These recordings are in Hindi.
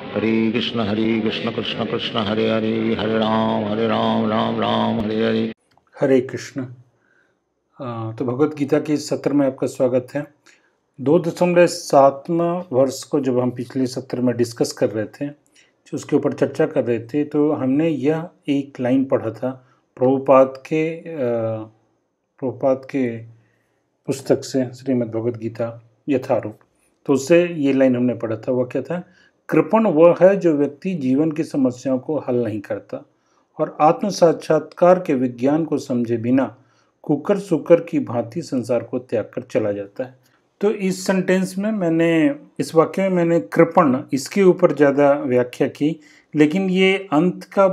हरे कृष्ण कृष्ण कृष्ण हरे हरे, हरे राम राम राम हरे हरे। हरे कृष्ण। तो भगवत गीता के इस सत्र में आपका स्वागत है। 2.7वां वर्ष को जब हम पिछले सत्र में डिस्कस कर रहे थे, जो उसके ऊपर चर्चा कर रहे थे, तो हमने यह एक लाइन पढ़ा था प्रभुपाद के पुस्तक से, श्रीमद् भगवद गीता यथारूप। तो उससे ये लाइन हमने पढ़ा था। वह क्या था? कृपण वह है जो व्यक्ति जीवन की समस्याओं को हल नहीं करता और आत्म साक्षात्कार के विज्ञान को समझे बिना कुकर सुकर की भांति संसार को त्याग कर चला जाता है। तो इस सेंटेंस में इस वाक्य में मैंने कृपण इसके ऊपर ज़्यादा व्याख्या की, लेकिन ये अंत का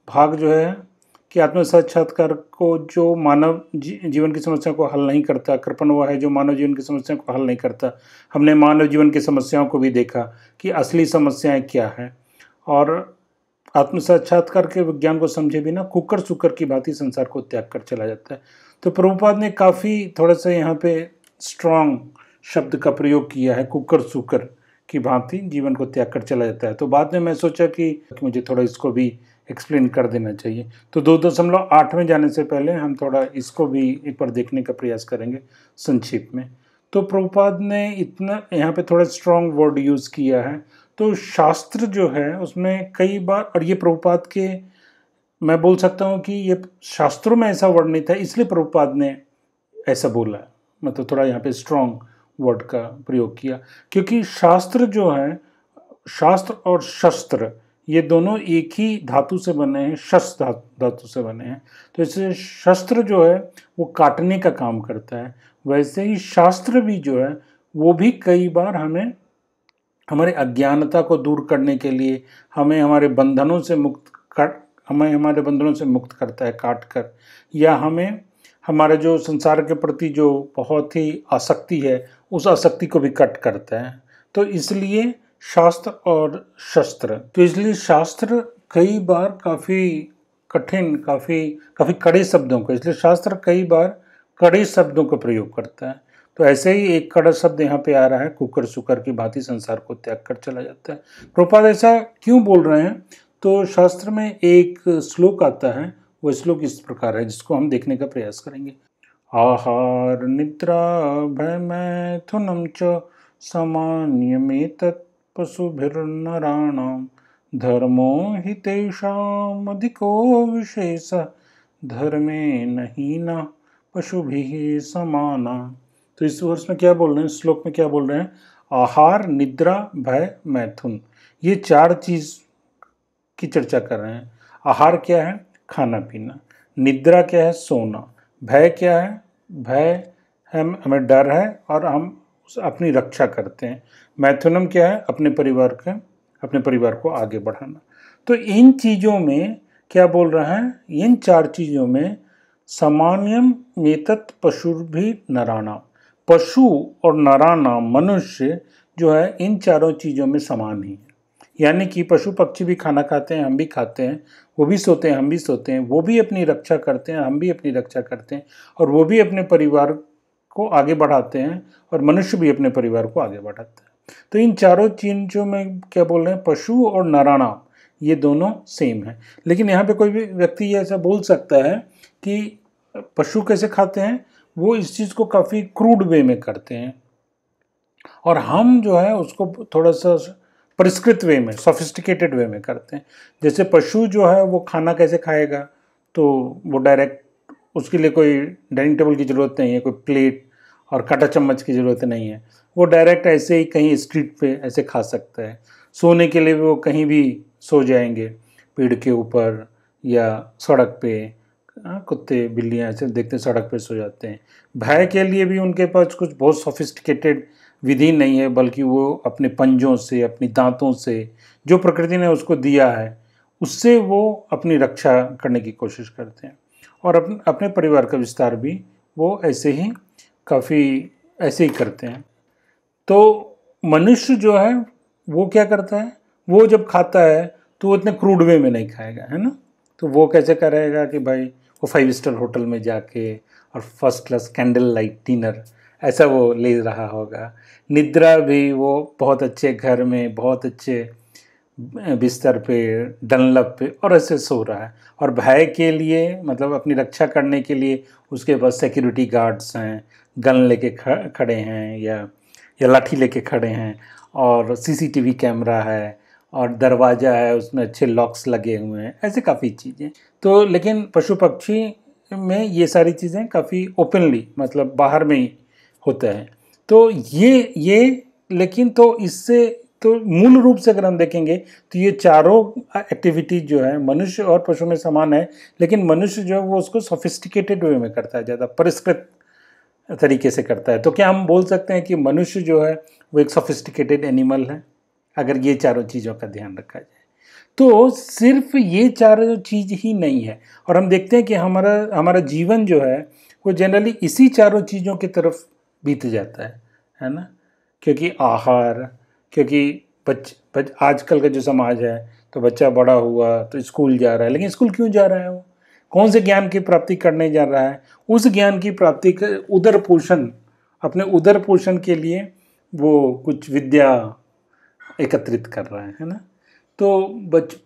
भाग जो है कि आत्म साक्षात्कार को जो मानव जीवन की समस्या को हल नहीं करता, कृपण वह है जो मानव जीवन की समस्या को हल नहीं करता। हमने मानव जीवन की समस्याओं को भी देखा कि असली समस्याएं क्या है, और आत्म साक्षात्कार के विज्ञान को समझे बिना कुकर सुकर की भांति संसार को त्याग कर चला जाता है। तो प्रभुपाद ने काफ़ी थोड़ा सा यहाँ पे स्ट्रांग शब्द का प्रयोग किया है, कुकर सुकर की भांति जीवन को त्याग कर चला जाता है। तो बाद में मैं सोचा कि मुझे थोड़ा इसको भी एक्सप्लेन कर देना चाहिए। तो 2.8 में जाने से पहले हम थोड़ा इसको भी एक बार देखने का प्रयास करेंगे संक्षेप में। तो प्रभुपाद ने इतना यहाँ पे थोड़ा स्ट्रांग वर्ड यूज़ किया है। तो शास्त्र जो है उसमें कई बार, और ये प्रभुपाद के, मैं बोल सकता हूँ कि ये शास्त्रों में ऐसा वर्ड नहीं था, इसलिए प्रभुपाद ने ऐसा बोला है। मतलब थोड़ा यहाँ पे स्ट्रांग वर्ड का प्रयोग किया, क्योंकि शास्त्र जो है, शास्त्र और शस्त्र ये दोनों एक ही धातु से बने हैं, शस्त्र धातु से बने हैं। तो इससे शस्त्र जो है वो काटने का काम करता है, वैसे ही शास्त्र भी जो है वो भी कई बार हमें हमारे अज्ञानता को दूर करने के लिए हमें हमारे बंधनों से मुक्त करता है काट कर, या हमें हमारे जो संसार के प्रति जो बहुत ही आसक्ति है उस आसक्ति को भी कट करता है। तो इसलिए शास्त्र और शस्त्र, तो इसलिए शास्त्र कई बार काफ़ी कठिन, काफ़ी कड़े शब्दों को, इसलिए शास्त्र कई बार कड़े शब्दों का प्रयोग करता है। तो ऐसे ही एक कड़ा शब्द यहाँ पे आ रहा है, कुकर सुकर की भांति संसार को त्याग कर चला जाता है। प्रभुपाद ऐसा क्यों बोल रहे हैं? तो शास्त्र में एक श्लोक आता है, वो श्लोक इस प्रकार है जिसको हम देखने का प्रयास करेंगे। आहार निद्रा भय मैथुनम च सामान्यमेतत् पशुभिर्नराणाम धर्मो हि तेषाम् अधिको विशेष धर्मे नहीं न पशुभिः समाना। तो इस वर्ष में क्या बोल रहे हैं, श्लोक में क्या बोल रहे हैं? आहार निद्रा भय मैथुन, ये 4 चीज की चर्चा कर रहे हैं। आहार क्या है? खाना पीना। निद्रा क्या है? सोना। भय क्या है? भय है हमें डर है और हम अपनी रक्षा करते हैं। मैथुनम क्या है? अपने परिवार को आगे बढ़ाना। तो इन चीज़ों में क्या बोल रहा है? इन 4 चीज़ों में सामान्यम एतत् पशुर्भि नराणाम, पशु और नराणाम मनुष्य जो है इन चारों चीज़ों में समान ही है। यानी कि पशु पक्षी भी खाना खाते हैं, हम भी खाते हैं, वो भी सोते हैं, हम भी सोते हैं, वो भी अपनी रक्षा करते हैं, हम भी अपनी रक्षा करते हैं, और वो भी अपने परिवार को आगे बढ़ाते हैं, और मनुष्य भी अपने परिवार को आगे बढ़ाते हैं। तो इन चारों चीज़ों में क्या बोल रहे हैं? पशु और नराणाम ये दोनों सेम है। लेकिन यहाँ पे कोई भी व्यक्ति ऐसा बोल सकता है कि पशु कैसे खाते हैं, वो इस चीज़ को काफ़ी क्रूड वे में करते हैं, और हम जो है उसको थोड़ा सा परिष्कृत वे में, सोफिस्टिकेटेड वे में करते हैं। जैसे पशु जो है वो खाना कैसे खाएगा, तो वो डायरेक्ट, उसके लिए कोई डाइनिंग टेबल की ज़रूरत नहीं है, कोई प्लेट और कांटा चम्मच की ज़रूरत नहीं है, वो डायरेक्ट ऐसे ही कहीं स्ट्रीट पे ऐसे खा सकता है। सोने के लिए वो कहीं भी सो जाएंगे, पेड़ के ऊपर या सड़क पे। कुत्ते बिल्लियाँ ऐसे देखते सड़क पे सो जाते हैं। भय के लिए भी उनके पास कुछ बहुत सोफिस्टिकेटेड विधि नहीं है, बल्कि वो अपने पंजों से, अपनी दांतों से, जो प्रकृति ने उसको दिया है उससे वो अपनी रक्षा करने की कोशिश करते हैं, और अपने परिवार का विस्तार भी वो ऐसे ही करते हैं। तो मनुष्य जो है वो क्या करता है? वो जब खाता है तो वो इतने क्रूड वे में नहीं खाएगा, है ना। तो वो कैसे करेगा कि भाई वो 5 स्टार होटल में जाके और first class candle light dinner ऐसा वो ले रहा होगा। निद्रा भी वो बहुत अच्छे घर में, बहुत अच्छे बिस्तर पे, डनलप पे और ऐसे सो रहा है। और भय के लिए, मतलब अपनी रक्षा करने के लिए उसके पास सिक्योरिटी गार्ड्स हैं, गन लेके खड़े हैं या लाठी लेके खड़े हैं, और सीसीटीवी कैमरा है, और दरवाज़ा है उसमें अच्छे लॉक्स लगे हुए हैं, ऐसे काफ़ी चीज़ें। तो लेकिन पशु पक्षी में ये सारी चीज़ें काफ़ी ओपनली, मतलब बाहर में ही होता है। तो ये लेकिन तो इससे तो मूल रूप से अगर हम देखेंगे तो ये चारों एक्टिविटी जो है मनुष्य और पशु में समान है, लेकिन मनुष्य जो है वो उसको सोफिस्टिकेटेड वे में करता है, ज़्यादा परिष्कृत तरीके से करता है। तो क्या हम बोल सकते हैं कि मनुष्य जो है वो एक सोफिस्टिकेटेड एनिमल है, अगर ये चारों चीज़ों का ध्यान रखा जाए? तो सिर्फ ये चारों चीज़ ही नहीं है, और हम देखते हैं कि हमारा जीवन जो है वो जनरली इसी चारों चीज़ों की तरफ बीत जाता है ना। क्योंकि आहार, क्योंकि आजकल का जो समाज है, तो बच्चा बड़ा हुआ तो स्कूल जा रहा है, लेकिन स्कूल क्यों जा रहा है? वो कौन से ज्ञान की प्राप्ति करने जा रहा है? उस ज्ञान की प्राप्ति उदर पोषण, अपने उदर पोषण के लिए वो कुछ विद्या एकत्रित कर रहा है ना। तो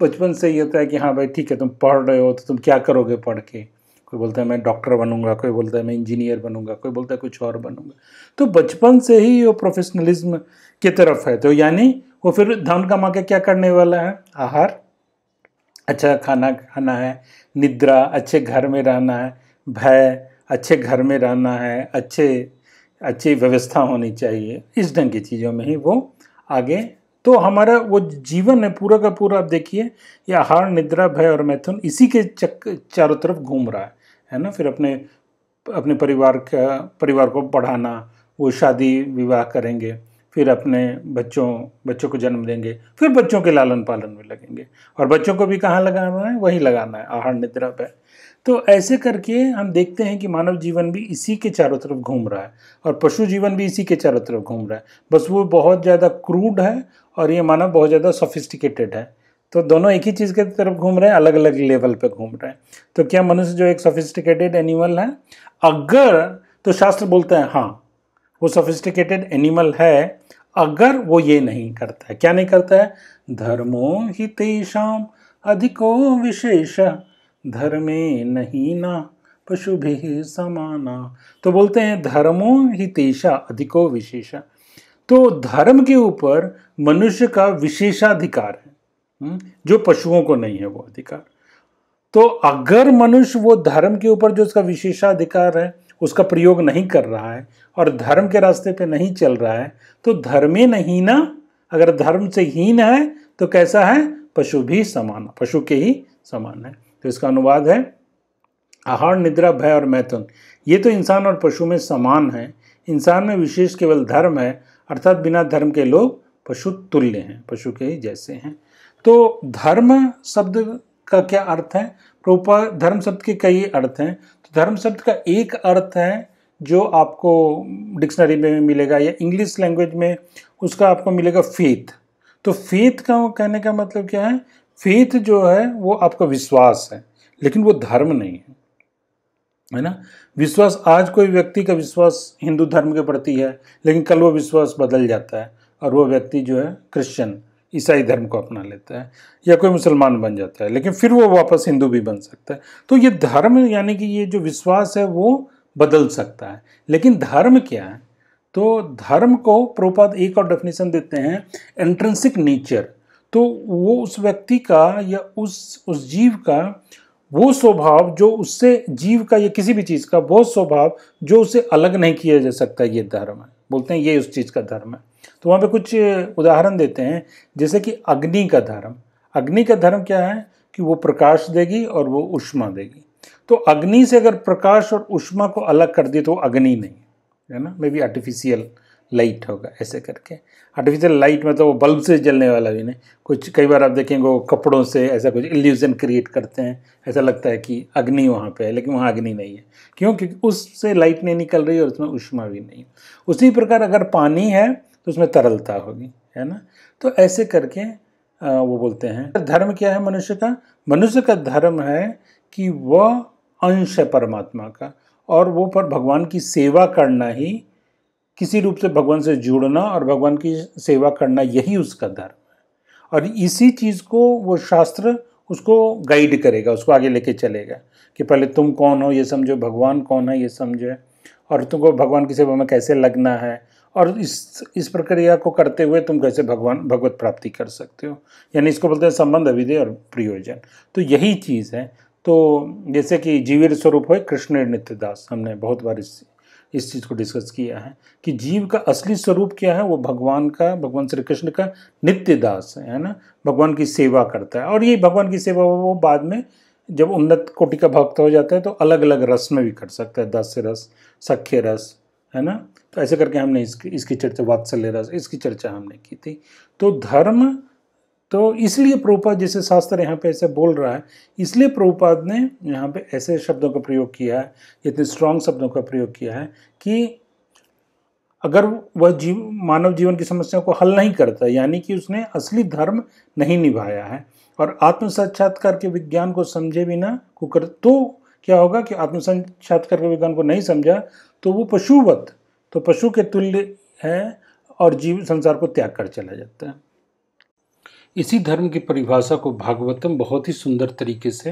बचपन से ही होता है कि हाँ भाई ठीक है, तुम पढ़ रहे हो तो तुम क्या करोगे पढ़ के? कोई बोलता है मैं डॉक्टर बनूंगा, कोई बोलता है मैं इंजीनियर बनूंगा, कोई बोलता है कुछ और बनूंगा। तो बचपन से ही वो प्रोफेशनलिज्म की तरफ है। तो यानी वो फिर धन कमा के क्या करने वाला है? आहार, अच्छा खाना खाना है, निद्रा, अच्छे घर में रहना है, भय, अच्छे घर में रहना है, अच्छी व्यवस्था होनी चाहिए, इस ढंग की चीज़ों में ही वो आगे। तो हमारा वो जीवन है पूरा का पूरा, आप देखिए ये आहार, निद्रा, भय और मैथुन इसी के चारों तरफ घूम रहा है ना। फिर अपने परिवार को बढ़ाना, वो शादी विवाह करेंगे, फिर अपने बच्चों को जन्म देंगे, फिर बच्चों के लालन पालन में लगेंगे, और बच्चों को भी कहाँ लगाना है? वही लगाना है, आहार, निद्रा, भय। तो ऐसे करके हम देखते हैं कि मानव जीवन भी इसी के चारों तरफ घूम रहा है, और पशु जीवन भी इसी के चारों तरफ घूम रहा है। बस वो बहुत ज़्यादा क्रूड है और ये मानव बहुत ज़्यादा सोफिस्टिकेटेड है। तो दोनों एक ही चीज़ की तरफ घूम रहे हैं, अलग अलग लेवल पे घूम रहे हैं। तो क्या मनुष्य जो एक सोफिस्टिकेटेड एनिमल है? अगर तो शास्त्र बोलते हैं हाँ, वो सोफिस्टिकेटेड एनिमल है, अगर वो ये नहीं करता है। क्या नहीं करता है? धर्मो हि तेषाम अधिको विशेष धर्मे नहीं ना पशुभिः समाना। तो बोलते हैं धर्मो हि तेषा अधिको विशेष। तो धर्म के ऊपर मनुष्य का विशेषाधिकार है, जो पशुओं को नहीं है वो अधिकार। तो अगर मनुष्य वो धर्म के ऊपर जो उसका विशेषाधिकार है उसका प्रयोग नहीं कर रहा है और धर्म के रास्ते पे नहीं चल रहा है, तो धर्मे नहीं ना, अगर धर्म से हीन है तो कैसा है? पशु भी समान, पशु के ही समान है। तो इसका अनुवाद है आहार, निद्रा, भय और मैथुन ये तो इंसान और पशु में समान है। इंसान में विशेष केवल धर्म है, अर्थात बिना धर्म के लोग पशु तुल्य हैं, पशु के ही जैसे हैं। तो धर्म शब्द का क्या अर्थ है? प्रभुपाद, धर्म शब्द के कई अर्थ हैं। तो धर्म शब्द का एक अर्थ है जो आपको डिक्शनरी में मिलेगा, या इंग्लिश लैंग्वेज में उसका आपको मिलेगा फेथ। तो फेथ का कहने का मतलब क्या है? फेथ जो है वो आपका विश्वास है, लेकिन वो धर्म नहीं है ना। विश्वास, आज कोई व्यक्ति का विश्वास हिंदू धर्म के प्रति है, लेकिन कल वो विश्वास बदल जाता है और वो व्यक्ति जो है क्रिश्चियन, ईसाई धर्म को अपना लेता है, या कोई मुसलमान बन जाता है, लेकिन फिर वो वापस हिंदू भी बन सकता है। तो ये धर्म यानी कि ये जो विश्वास है वो बदल सकता है, लेकिन धर्म क्या है? तो धर्म को प्रभुपाद एक और डेफिनेशन देते हैं, इंट्रिंसिक नेचर। तो वो उस व्यक्ति का या उस जीव का वो स्वभाव जो उससे, जीव का या किसी भी चीज़ का वो स्वभाव जो उसे अलग नहीं किया जा सकता, ये धर्म है। बोलते हैं ये उस चीज़ का धर्म है। तो वहाँ पे कुछ उदाहरण देते हैं, जैसे कि अग्नि का धर्म। अग्नि का धर्म क्या है? कि वो प्रकाश देगी और वो ऊष्मा देगी। तो अग्नि से अगर प्रकाश और ऊष्मा को अलग कर दिए तो अग्नि नहीं है ना, मे बी आर्टिफिशियल लाइट होगा, ऐसे करके। आर्टिफिशियल लाइट मतलब वो बल्ब से जलने वाला भी नहीं। कुछ कई बार आप देखेंगे वो कपड़ों से ऐसा कुछ इल्यूजन क्रिएट करते हैं, ऐसा लगता है कि अग्नि वहाँ पे है, लेकिन वहाँ अग्नि नहीं है। क्यों? क्योंकि उससे लाइट नहीं निकल रही और उसमें ऊष्मा भी नहीं। उसी प्रकार अगर पानी है तो उसमें तरलता होगी, है ना। तो ऐसे करके वो बोलते हैं धर्म क्या है मनुष्य का? मनुष्य का धर्म है कि वह अंश है परमात्मा का, और वो पर भगवान की सेवा करना ही, किसी रूप से भगवान से जुड़ना और भगवान की सेवा करना, यही उसका धर्म है। और इसी चीज़ को वो शास्त्र उसको गाइड करेगा, उसको आगे लेके चलेगा कि पहले तुम कौन हो ये समझो, भगवान कौन है ये समझो, और तुमको भगवान की सेवा में कैसे लगना है, और इस प्रक्रिया को करते हुए तुम कैसे भगवत प्राप्ति कर सकते हो। यानी इसको बोलते हैं संबंध, अविधेय और प्रयोजन। तो यही चीज़ है। तो जैसे कि जीवेर स्वरूप है कृष्ण नित्यदास, हमने बहुत बार इस चीज़ को डिस्कस किया है कि जीव का असली स्वरूप क्या है, वो भगवान श्री कृष्ण का नित्य दास है ना, भगवान की सेवा करता है। और ये भगवान की सेवा वो बाद में जब उन्नत कोटि का भक्त हो जाता है तो अलग अलग रस में भी कर सकता है, दस रस, सख्य रस, है ना। तो ऐसे करके हमने इसकी चर्चा, वात्सल्य रस, इसकी चर्चा हमने की थी। तो धर्म, तो इसलिए प्रभुपाद जैसे शास्त्र यहाँ पे ऐसे बोल रहा है, इसलिए प्रभुपाद ने यहाँ पे ऐसे शब्दों का प्रयोग किया है, इतने स्ट्रॉन्ग शब्दों का प्रयोग किया है कि अगर वह मानव जीवन की समस्याओं को हल नहीं करता, यानी कि उसने असली धर्म नहीं निभाया है और आत्म साक्षात्कार के विज्ञान को समझे बिना कुकर, तो क्या होगा कि आत्म साक्षात्कार के विज्ञान को नहीं समझा तो वो पशुवत, तो पशु के तुल्य है और जीव संसार को त्याग कर चला जाता है। इसी धर्म की परिभाषा को भागवतम बहुत ही सुंदर तरीके से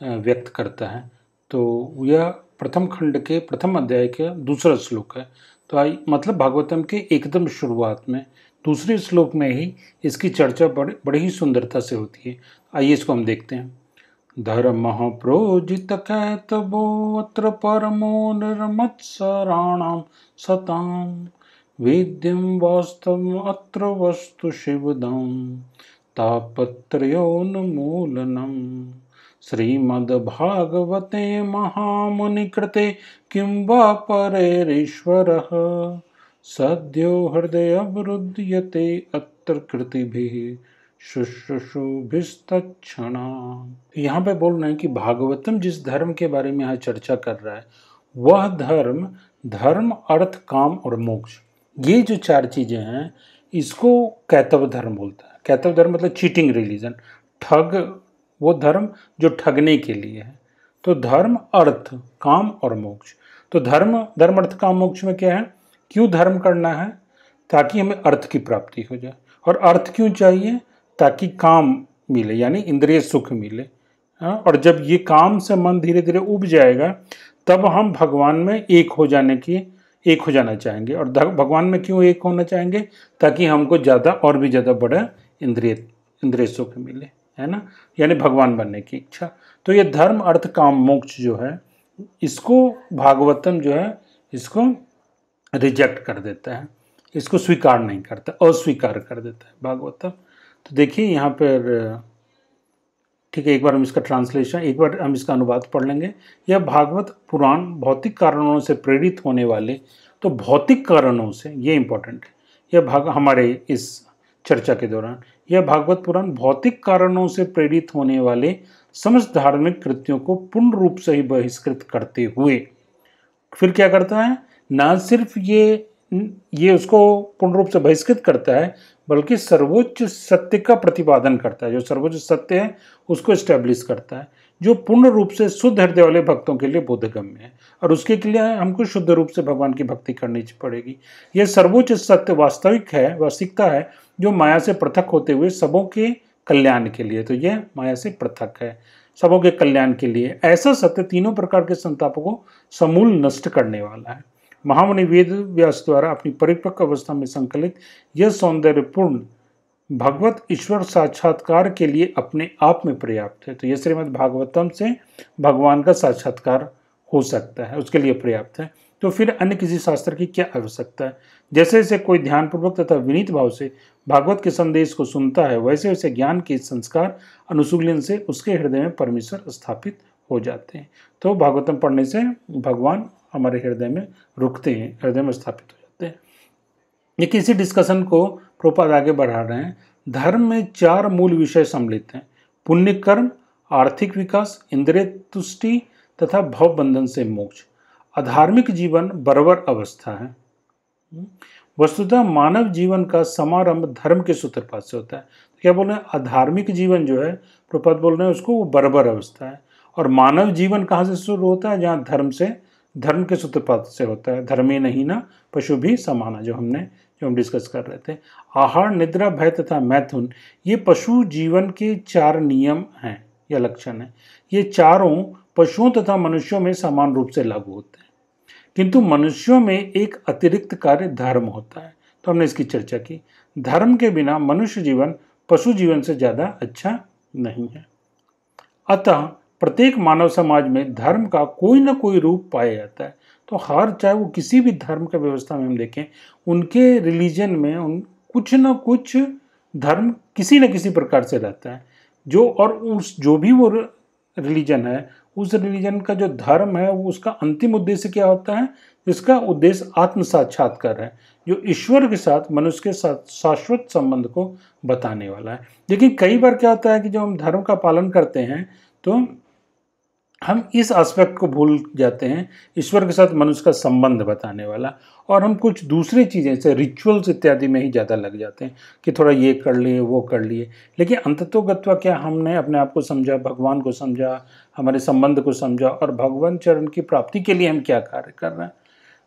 व्यक्त करता है। तो यह प्रथम खंड के प्रथम अध्याय के दूसरा श्लोक है। तो मतलब भागवतम के एकदम शुरुआत में दूसरे श्लोक में ही इसकी चर्चा बड़ी ही सुंदरता से होती है। आइए इसको हम देखते हैं। धर्म प्रोजित कैतवो अत्र परमो निर्मत्सराणाम सताम वेद्यम वास्तव अत्र वस्तु शिवदम तापत्रयोन्मूलनम श्रीमद्भागवते महामुनिकृते किं वा परेरीश्वरः सद्यो हृदयवरुध्यते अत्र कृतिभिः शुश्रूषुभिस्तत्क्षणा। यहाँ पे बोल रहे हैं कि भागवतम जिस धर्म के बारे में यहाँ चर्चा कर रहा है, वह धर्म अर्थ काम और मोक्ष, ये जो चार चीजें हैं इसको कैतव धर्म बोलता है। कैतव धर्म मतलब चीटिंग रिलीजन, ठग, वो धर्म जो ठगने के लिए है। तो धर्म अर्थ काम और मोक्ष। तो धर्म अर्थ काम मोक्ष में क्या है, क्यों धर्म करना है, ताकि हमें अर्थ की प्राप्ति हो जाए। और अर्थ क्यों चाहिए, ताकि काम मिले, यानी इंद्रिय सुख मिले। और जब ये काम से मन धीरे धीरे उब जाएगा तब हम भगवान में एक हो जाना चाहेंगे। और भगवान में क्यों एक होना चाहेंगे, ताकि हमको ज़्यादा और भी ज़्यादा बड़ा इंद्रिय सुख मिले, है ना, यानी भगवान बनने की इच्छा। तो ये धर्म अर्थ काम मोक्ष जो है, इसको भागवतम जो है इसको रिजेक्ट कर देता है, इसको स्वीकार नहीं करता, अस्वीकार कर देता है भागवतम। तो देखिए यहाँ पर, ठीक है, एक बार हम इसका ट्रांसलेशन, एक बार हम इसका अनुवाद पढ़ लेंगे। यह भागवत पुराण भौतिक कारणों से प्रेरित होने वाले, तो भौतिक कारणों से, ये इंपॉर्टेंट है, यह हमारे इस चर्चा के दौरान यह भागवत पुराण भौतिक कारणों से प्रेरित होने वाले समस्त धार्मिक कृत्यों को पूर्ण रूप से ही बहिष्कृत करते हुए फिर क्या करता है, ना सिर्फ ये उसको पूर्ण रूप से बहिष्कृत करता है, बल्कि सर्वोच्च सत्य का प्रतिपादन करता है। जो सर्वोच्च सत्य है उसको एस्टेब्लिश करता है, जो पूर्ण रूप से शुद्ध हृदय वाले भक्तों के लिए बोधगम्य है। और उसके लिए हमको शुद्ध रूप से भगवान की भक्ति करनी पड़ेगी। यह सर्वोच्च सत्य वास्तविकता है जो माया से पृथक होते हुए सबों के कल्याण के लिए, तो यह माया से पृथक है सबों के कल्याण के लिए। ऐसा सत्य तीनों प्रकार के संतापों को समूल नष्ट करने वाला है। महामुनि वेद व्यास द्वारा अपनी परिपक्व अवस्था में संकलित यह सौंदर्यपूर्ण भगवत ईश्वर साक्षात्कार के लिए अपने आप में पर्याप्त है। तो यह श्रीमद् भागवतम से भगवान का साक्षात्कार हो सकता है, उसके लिए पर्याप्त है। तो फिर अन्य किसी शास्त्र की क्या आवश्यकता है। जैसे जैसे कोई ध्यानपूर्वक तथा विनीत भाव से भागवत के संदेश को सुनता है, वैसे वैसे ज्ञान के संस्कार अनुशीलन से उसके हृदय में परमेश्वर स्थापित हो जाते हैं। तो भागवतम पढ़ने से भगवान हमारे हृदय में रुकते हैं, हृदय में स्थापित हो जाते हैं। ये किसी डिस्कशन को प्रभुपाद आगे बढ़ा रहे हैं। धर्म में चार मूल विषय सम्मिलित हैं: पुण्य कर्म, आर्थिक विकास, इंद्रिय तुष्टि तथा भव बंधन से मोक्ष। अधार्मिक जीवन बर्बर अवस्था है। वस्तुतः मानव जीवन का समारंभ धर्म के सूत्रपात से होता है। तो क्या बोल रहे हैं, अधार्मिक जीवन जो है प्रभुपाद बोल रहे हैं उसको वो बर्बर अवस्था है। और मानव जीवन कहाँ से शुरू होता है, जहाँ धर्म से धर्म के सूत्रपात से होता है, धर्मे नहीं ना पशु भी समाना, जो हम डिस्कस कर रहे थे। आहार, निद्रा, भय तथा मैथुन, ये पशु जीवन के 4 नियम हैं या लक्षण हैं। ये चारों पशुओं तथा मनुष्यों में समान रूप से लागू होते हैं, किंतु मनुष्यों में एक अतिरिक्त कार्य धर्म होता है। तो हमने इसकी चर्चा की। धर्म के बिना मनुष्य जीवन पशु जीवन से ज़्यादा अच्छा नहीं है। अतः प्रत्येक मानव समाज में धर्म का कोई ना कोई रूप पाया जाता है। तो हर, चाहे वो किसी भी धर्म का व्यवस्था में हम देखें, उनके रिलीजन में कुछ ना कुछ धर्म किसी न किसी प्रकार से रहता है। जो भी वो रिलीजन है, उस रिलीजन का जो धर्म है, वो उसका अंतिम उद्देश्य क्या होता है? जिसका उद्देश्य आत्म साक्षात्कार है, जो ईश्वर के साथ मनुष्य के साथ शाश्वत संबंध को बताने वाला है। लेकिन कई बार क्या होता है कि जब हम धर्म का पालन करते हैं तो हम इस एस्पेक्ट को भूल जाते हैं, ईश्वर के साथ मनुष्य का संबंध बताने वाला, और हम कुछ दूसरी चीज़ें जैसे रिचुअल्स इत्यादि में ही ज़्यादा लग जाते हैं कि थोड़ा ये कर लिए, वो कर लिए। लेकिन अंततोगत्वा क्या हमने अपने आप को समझा, भगवान को समझा, हमारे संबंध को समझा, और भगवान चरण की प्राप्ति के लिए हम क्या कार्य कर रहे हैं,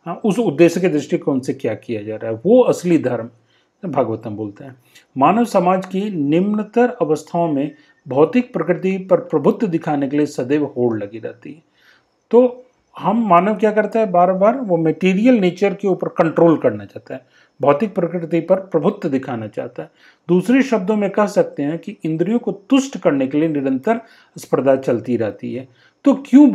हाँ, उस उद्देश्य के दृष्टिकोण से क्या किया जा रहा है, वो असली धर्म भागवतम बोलते हैं। मानव समाज की निम्नतर अवस्थाओं में भौतिक प्रकृति पर प्रभुत्व दिखाने के लिए सदैव होड़ लगी रहती है। तो हम मानव क्या करता है, बार बार वो मटेरियल नेचर के ऊपर कंट्रोल करना चाहता है, भौतिक प्रकृति पर प्रभुत्व दिखाना चाहता है। दूसरे शब्दों में कह सकते हैं कि इंद्रियों को तुष्ट करने के लिए निरंतर स्पर्धा चलती रहती है। तो क्यों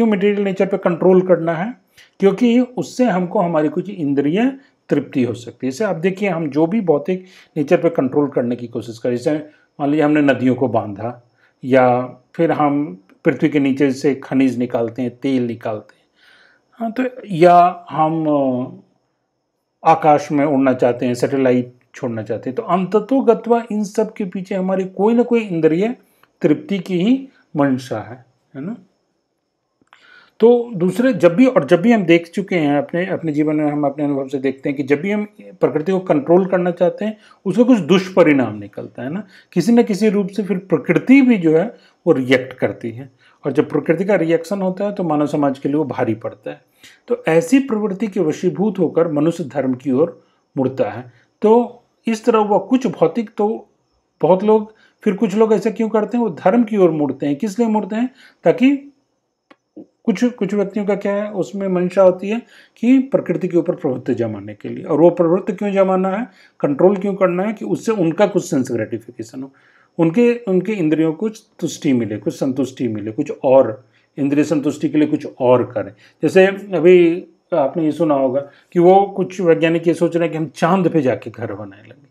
मटेरियल नेचर पर कंट्रोल करना है? क्योंकि उससे हमको हमारी कुछ इंद्रिय तृप्ति हो सकती है। जैसे आप देखिए, हम जो भी भौतिक नेचर पे कंट्रोल करने की कोशिश करें, जैसे मान लीजिए हमने नदियों को बांधा, या फिर हम पृथ्वी के नीचे से खनिज निकालते हैं, तेल निकालते हैं, हाँ, तो या हम आकाश में उड़ना चाहते हैं, सैटेलाइट छोड़ना चाहते हैं, तो अंततोगत्वा इन सब के पीछे हमारी कोई ना कोई इंद्रिय तृप्ति की ही मंशा है ना। तो दूसरे जब भी हम देख चुके हैं अपने जीवन में, हम अपने अनुभव से देखते हैं कि जब भी हम प्रकृति को कंट्रोल करना चाहते हैं, उसका कुछ दुष्परिणाम निकलता है ना, किसी न किसी रूप से फिर प्रकृति भी जो है वो रिएक्ट करती है, और जब प्रकृति का रिएक्शन होता है तो मानव समाज के लिए वो भारी पड़ता है। तो ऐसी प्रवृत्ति के वशीभूत होकर मनुष्य धर्म की ओर मुड़ता है। तो इस तरह वह कुछ भौतिक, तो बहुत लोग, फिर कुछ लोग ऐसा क्यों करते हैं, वो धर्म की ओर मुड़ते हैं। किस लिए मुड़ते हैं? ताकि कुछ व्यक्तियों का क्या है, उसमें मंशा होती है कि प्रकृति के ऊपर प्रभुत्व जमाने के लिए। और वो प्रभुत्व क्यों जमाना है, कंट्रोल क्यों करना है? कि उससे उनका कुछ सेंस ग्रेटिफिकेशन हो, उनके इंद्रियों को कुछ तुष्टि मिले, कुछ संतुष्टि मिले, कुछ और इंद्रिय संतुष्टि के लिए कुछ और करें। जैसे अभी आपने ये सुना होगा कि वो कुछ वैज्ञानिक ये सोच रहे हैं कि हम चांद पे जाके घर बनाने लगे।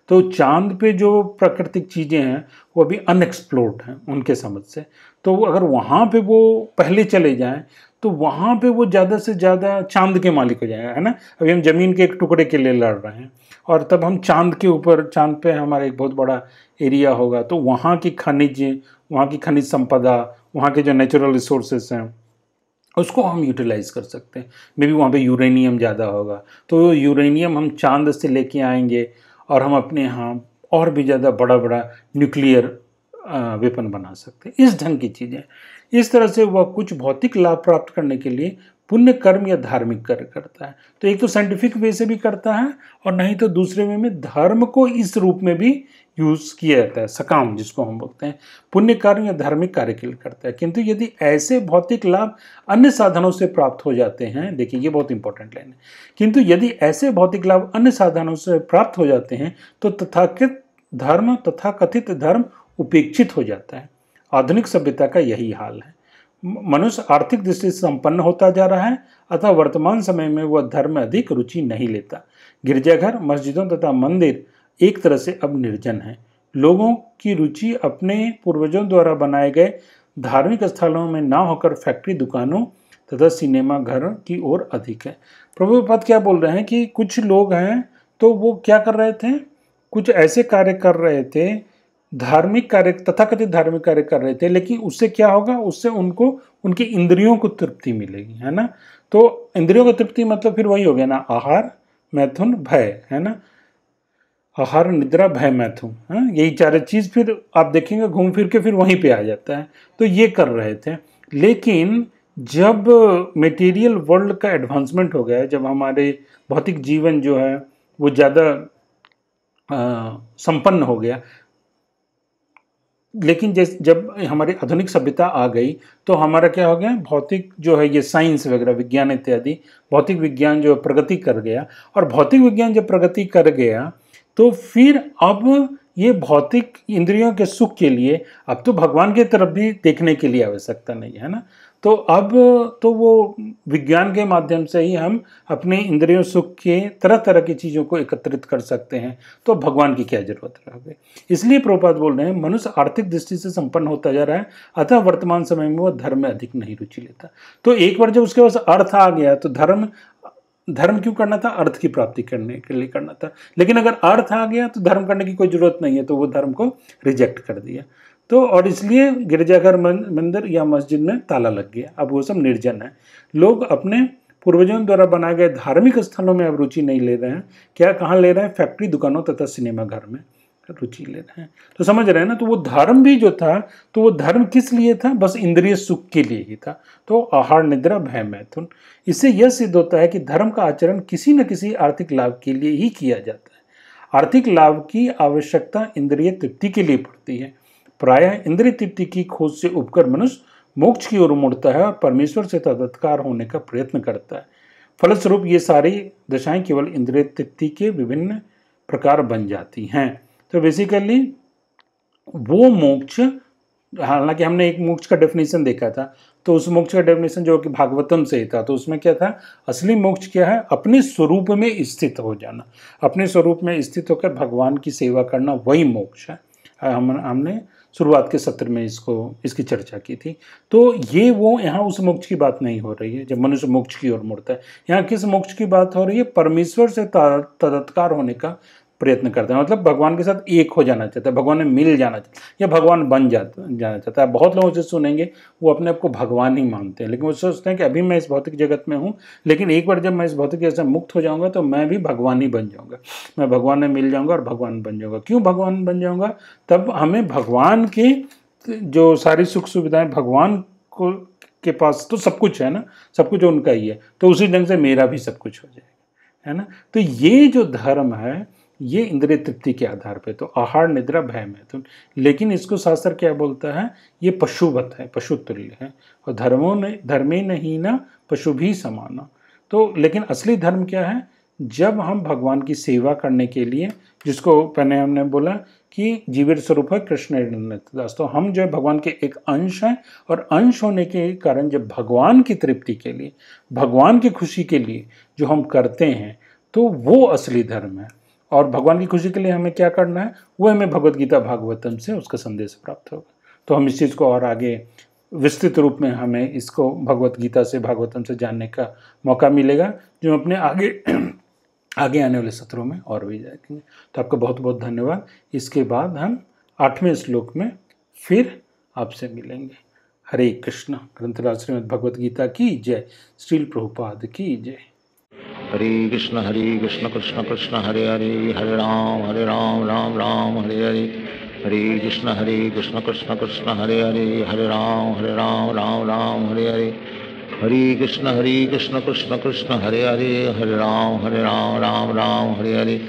तो चांद पे जो प्राकृतिक चीज़ें हैं वो अभी अनएक्सप्लोर्ड हैं उनके समझ से। तो अगर वहाँ पे वो पहले चले जाएं तो वहाँ पे वो ज़्यादा से ज़्यादा चांद के मालिक हो जाएंगे, है ना। अभी हम ज़मीन के एक टुकड़े के लिए लड़ रहे हैं, और तब हम चांद के ऊपर, चांद पे हमारा एक बहुत बड़ा एरिया होगा, तो वहाँ की खनिज संपदा, वहाँ के जो नेचुरल रिसोर्सेस हैं उसको हम यूटिलाइज कर सकते हैं। मे बी वहाँ पे यूरेनियम ज़्यादा होगा, तो यूरेनियम हम चांद से लेके आएंगे और हम अपने यहाँ और भी ज़्यादा बड़ा बड़ा न्यूक्लियर वेपन बना सकते हैं। इस ढंग की चीज़ें, इस तरह से वह कुछ भौतिक लाभ प्राप्त करने के लिए पुण्य कर्म या धार्मिक कार्य करता है। तो एक तो साइंटिफिक वे से भी करता है, और नहीं तो दूसरे वे में धर्म को इस रूप में भी यूज़ किया जाता है, सकाम जिसको हम बोलते हैं, पुण्य कार्य या धार्मिक कार्य के लिए करता है। किंतु यदि ऐसे भौतिक लाभ अन्य साधनों से प्राप्त हो जाते हैं, देखिए ये बहुत इंपॉर्टेंट लाइन है, किंतु यदि ऐसे भौतिक लाभ अन्य साधनों से प्राप्त हो जाते हैं तो तथाकथित धर्म उपेक्षित हो जाता है। आधुनिक सभ्यता का यही हाल है। मनुष्य आर्थिक दृष्टि से संपन्न होता जा रहा है, अतः वर्तमान समय में वह धर्म में अधिक रुचि नहीं लेता। गिरजाघर, मस्जिदों तथा मंदिर एक तरह से अब निर्जन है। लोगों की रुचि अपने पूर्वजों द्वारा बनाए गए धार्मिक स्थलों में ना होकर फैक्ट्री, दुकानों तथा सिनेमा घर की ओर अधिक है। प्रभुपाद क्या बोल रहे हैं कि कुछ लोग हैं तो वो क्या कर रहे थे, कुछ ऐसे कार्य कर रहे थे, धार्मिक कार्य, तथाकथित धार्मिक कार्य कर रहे थे, लेकिन उससे क्या होगा, उससे उनको उनकी इंद्रियों को तृप्ति मिलेगी, है ना। तो इंद्रियों को तृप्ति मतलब फिर वही हो गया ना, आहार, मैथुन, भय, है ना। आहार, निद्रा, भय, मैथुन, हाँ, यही चार चीज फिर आप देखेंगे घूम फिर के फिर वहीं पे आ जाता है। तो ये कर रहे थे, लेकिन जब मटेरियल वर्ल्ड का एडवांसमेंट हो गया, जब हमारे भौतिक जीवन जो है वो ज़्यादा संपन्न हो गया, लेकिन जब हमारी आधुनिक सभ्यता आ गई तो हमारा क्या हो गया, भौतिक जो है ये साइंस वगैरह विज्ञान इत्यादि, भौतिक विज्ञान जो प्रगति कर गया, और भौतिक विज्ञान जब प्रगति कर गया तो फिर अब ये भौतिक इंद्रियों के सुख के लिए अब तो भगवान की तरफ भी देखने के लिए आवश्यकता नहीं है ना। तो अब तो वो विज्ञान के माध्यम से ही हम अपने इंद्रियों सुख के तरह तरह की चीज़ों को एकत्रित कर सकते हैं, तो भगवान की क्या जरूरत रह गई। इसलिए प्रभुपाद बोल रहे हैं मनुष्य आर्थिक दृष्टि से संपन्न होता जा रहा है, अतः वर्तमान समय में वह धर्म में अधिक नहीं रुचि लेता। तो एक बार जब उसके पास अर्थ आ गया तो धर्म क्यों करना था, अर्थ की प्राप्ति करने के लिए करना था। लेकिन अगर अर्थ आ गया तो धर्म करने की कोई जरूरत नहीं है, तो वो धर्म को रिजेक्ट कर दिया। तो और इसलिए गिरजाघर मंदिर या मस्जिद में ताला लग गया, अब वो सब निर्जन है। लोग अपने पूर्वजों द्वारा बनाए गए धार्मिक स्थलों में अब रुचि नहीं ले रहे हैं। क्या कहाँ ले रहे हैं, फैक्ट्री दुकानों तथा सिनेमा घर में रुचि ले रहे हैं। तो समझ रहे हैं ना, तो वो धर्म भी जो था, तो वो धर्म किस लिए था, बस इंद्रिय सुख के लिए ही था। तो आहार निद्रा भय मैथुन, इससे यह सिद्ध होता है कि धर्म का आचरण किसी न किसी आर्थिक लाभ के लिए ही किया जाता है। आर्थिक लाभ की आवश्यकता इंद्रिय तृप्ति के लिए पड़ती है। प्रायः इंद्रिय तृप्ति की खोज से उपकर मनुष्य मोक्ष की ओर मुड़ता है और परमेश्वर से तदत्कार होने का प्रयत्न करता है। फलस्वरूप ये सारी दशाएं केवल इंद्रिय तृप्ति के विभिन्न प्रकार बन जाती हैं। तो बेसिकली वो मोक्ष, हालांकि हमने एक मोक्ष का डेफिनेशन देखा था, तो उस मोक्ष का डेफिनेशन जो कि भागवतम से था, तो उसमें क्या था, असली मोक्ष क्या है, अपने स्वरूप में स्थित हो जाना, अपने स्वरूप में स्थित होकर भगवान की सेवा करना, वही मोक्ष है। हमने शुरुआत के सत्र में इसकी चर्चा की थी। तो ये वो यहाँ उस मोक्ष की बात नहीं हो रही है जब मनुष्य मोक्ष की ओर मुड़ता है। यहाँ किस मोक्ष की बात हो रही है, परमेश्वर से तदत्कार होने का प्रयत्न करता है, मतलब भगवान के साथ एक हो जाना चाहता है, भगवान में मिल जाना चाहता है, या भगवान बन जाना चाहता है। बहुत लोगों से सुनेंगे वो अपने आप को भगवान ही मानते हैं, लेकिन वो सोचते हैं कि अभी मैं इस भौतिक जगत में हूँ, लेकिन एक बार जब मैं इस भौतिक जगत से मुक्त हो जाऊंगा तो मैं भी भगवान ही बन जाऊंगा, मैं भगवान में मिल जाऊंगा और भगवान बन जाऊंगा। क्यों भगवान बन जाऊंगा, तब हमें भगवान के जो सारी सुख सुविधाएं भगवान को के पास तो सब कुछ है ना, सब कुछ उनका ही है, तो उसी ढंग से मेरा भी सब कुछ हो जाएगा, है ना। तो ये जो धर्म है ये इंद्रिय तृप्ति के आधार पे, तो आहार निद्रा भय मैथुन, लेकिन इसको शास्त्र क्या बोलता है, ये पशुवत है, पशु तुल्य है। और धर्मे नहीं ना पशु भी समाना। तो लेकिन असली धर्म क्या है, जब हम भगवान की सेवा करने के लिए, जिसको पहले हमने बोला कि जीवित स्वरूप है कृष्ण दास, तो हम जो है भगवान के एक अंश हैं, और अंश होने के कारण जब भगवान की तृप्ति के लिए, भगवान की खुशी के लिए जो हम करते हैं, तो वो असली धर्म है। और भगवान की खुशी के लिए हमें क्या करना है, वो हमें भगवत गीता भागवतम से उसका संदेश प्राप्त होगा। तो हम इस चीज़ को और आगे विस्तृत रूप में हमें इसको भगवत गीता से भागवतम से जानने का मौका मिलेगा, जो अपने आगे आने वाले सत्रों में और भी जाएंगे। तो आपका बहुत बहुत धन्यवाद। इसके बाद हम 8वें श्लोक में फिर आपसे मिलेंगे। हरे कृष्ण। ग्रंथराज श्रीमद् भगवत गीता की जय। श्रील प्रभुपाद की जय। हरे कृष्ण कृष्ण कृष्ण हरे हरे, हरे राम राम राम हरे हरे, हरे कृष्ण कृष्ण कृष्ण हरे हरे, हरे राम राम हरे हरे, हरे कृष्ण कृष्ण कृष्ण हरे हरे, हरे राम राम हरे हरे।